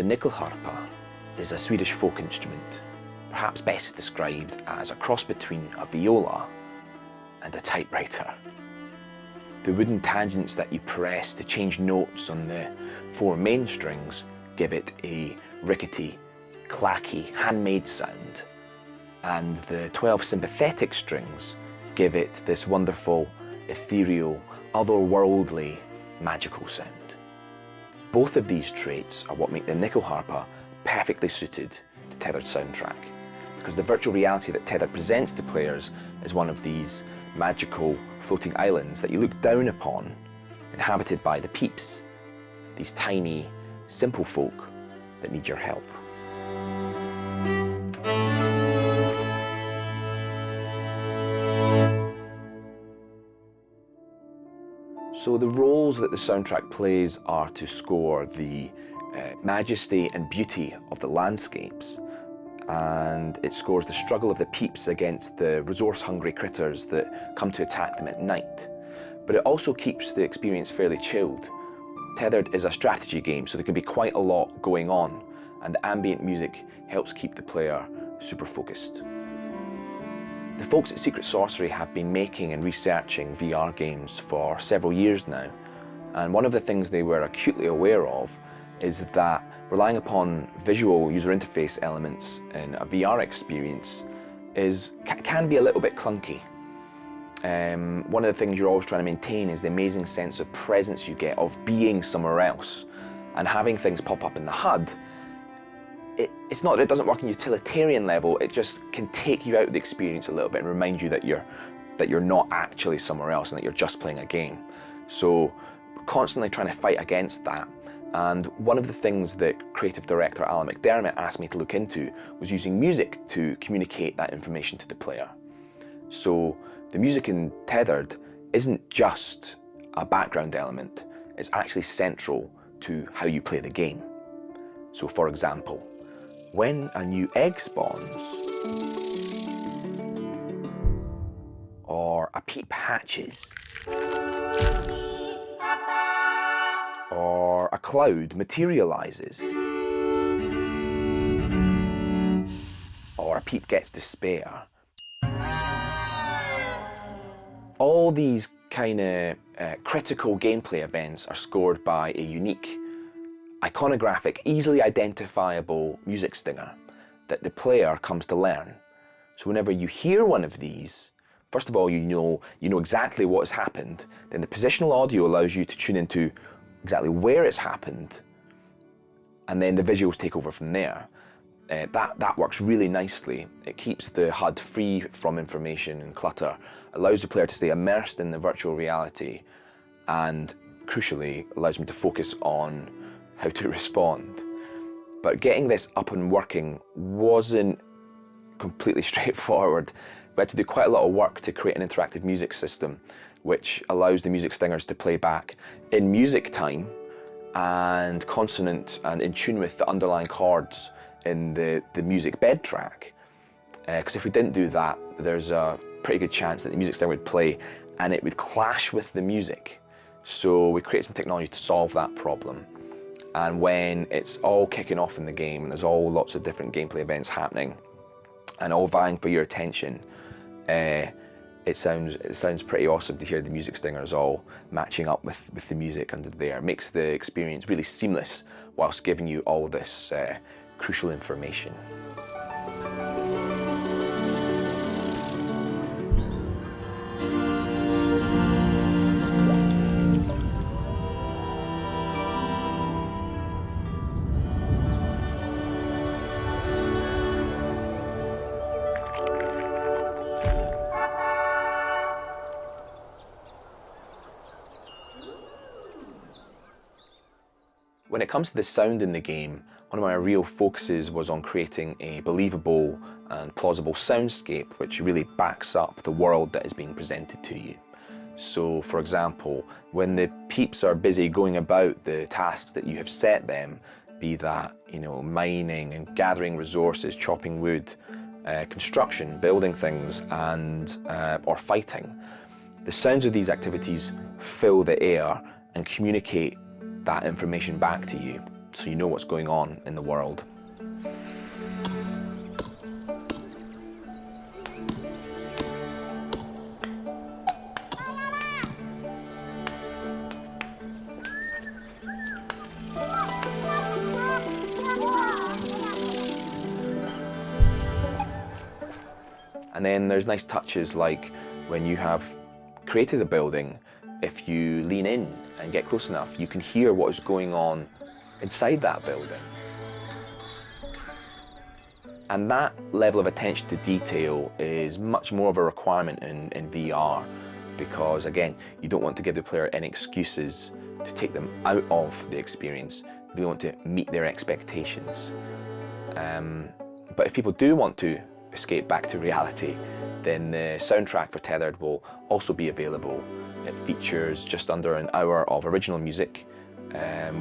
nyckelharpa is a Swedish folk instrument, perhaps best described as a cross between a viola and a typewriter. The wooden tangents that you press to change notes on the 4 main strings give it a rickety, clacky, handmade sound, and the 12 sympathetic strings give it this wonderful, ethereal, otherworldly, magical sound. Both of these traits are what make the nyckelharpa perfectly suited to Tethered's soundtrack, because the virtual reality that Tethered presents to players is one of these magical floating islands that you look down upon, inhabited by the peeps, these tiny, simple folk that need your help. So the roles that the soundtrack plays are to score the majesty and beauty of the landscapes, and it scores the struggle of the peeps against the resource-hungry critters that come to attack them at night. But it also keeps the experience fairly chilled. Tethered is a strategy game, so there can be quite a lot going on, and the ambient music helps keep the player super focused. The folks at Secret Sorcery have been making and researching VR games for several years now, and one of the things they were acutely aware of is that relying upon visual user interface elements in a VR experience can be a little bit clunky. One of the things you're always trying to maintain is the amazing sense of presence you get of being somewhere else, and having things pop up in the HUD. It's not that it doesn't work on a utilitarian level, it just can take you out of the experience a little bit and remind you that you're not actually somewhere else and that you're just playing a game. So we're constantly trying to fight against that. And one of the things that creative director Alan McDermott asked me to look into was using music to communicate that information to the player. So the music in Tethered isn't just a background element, it's actually central to how you play the game. So for example, when a new egg spawns, or a peep hatches, or a cloud materializes, or a peep gets despair, all these kind of critical gameplay events are scored by a unique, iconographic, easily identifiable music stinger that the player comes to learn. So whenever you hear one of these, first of all you know exactly what has happened, then the positional audio allows you to tune into exactly where it's happened, and then the visuals take over from there. That works really nicely. It keeps the HUD free from information and clutter, allows the player to stay immersed in the virtual reality, and crucially allows me to focus on how to respond. But getting this up and working wasn't completely straightforward. We had to do quite a lot of work to create an interactive music system which allows the music stingers to play back in music time and consonant and in tune with the underlying chords in the music bed track. Because if we didn't do that, there's a pretty good chance that the music stinger would play and it would clash with the music. So we created some technology to solve that problem. And when it's all kicking off in the game and there's all lots of different gameplay events happening and all vying for your attention, it sounds pretty awesome to hear the music stingers all matching up with the music under there. It makes the experience really seamless whilst giving you all this crucial information. When it comes to the sound in the game, one of my real focuses was on creating a believable and plausible soundscape which really backs up the world that is being presented to you. So for example, when the peeps are busy going about the tasks that you have set them, be that, mining and gathering resources, chopping wood, construction, building things, and or fighting, the sounds of these activities fill the air and communicate that information back to you. so you know what's going on in the world. And then there's nice touches like when you have created a building, if you lean in and get close enough, you can hear what is going on inside that building. And that level of attention to detail is much more of a requirement in VR, because again, you don't want to give the player any excuses to take them out of the experience. You really want to meet their expectations. But if people do want to escape back to reality, then the soundtrack for Tethered will also be available. It features just under an hour of original music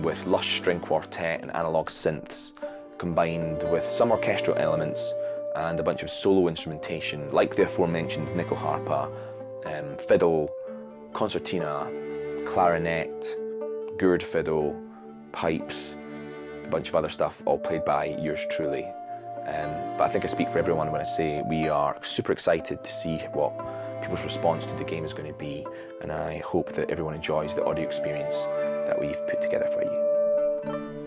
with lush string quartet and analog synths, combined with some orchestral elements and a bunch of solo instrumentation like the aforementioned nyckelharpa, fiddle, concertina, clarinet, gourd fiddle, pipes, a bunch of other stuff, all played by yours truly. But I think I speak for everyone when I say we are super excited to see what people's response to the game is going to be, and I hope that everyone enjoys the audio experience that we've put together for you.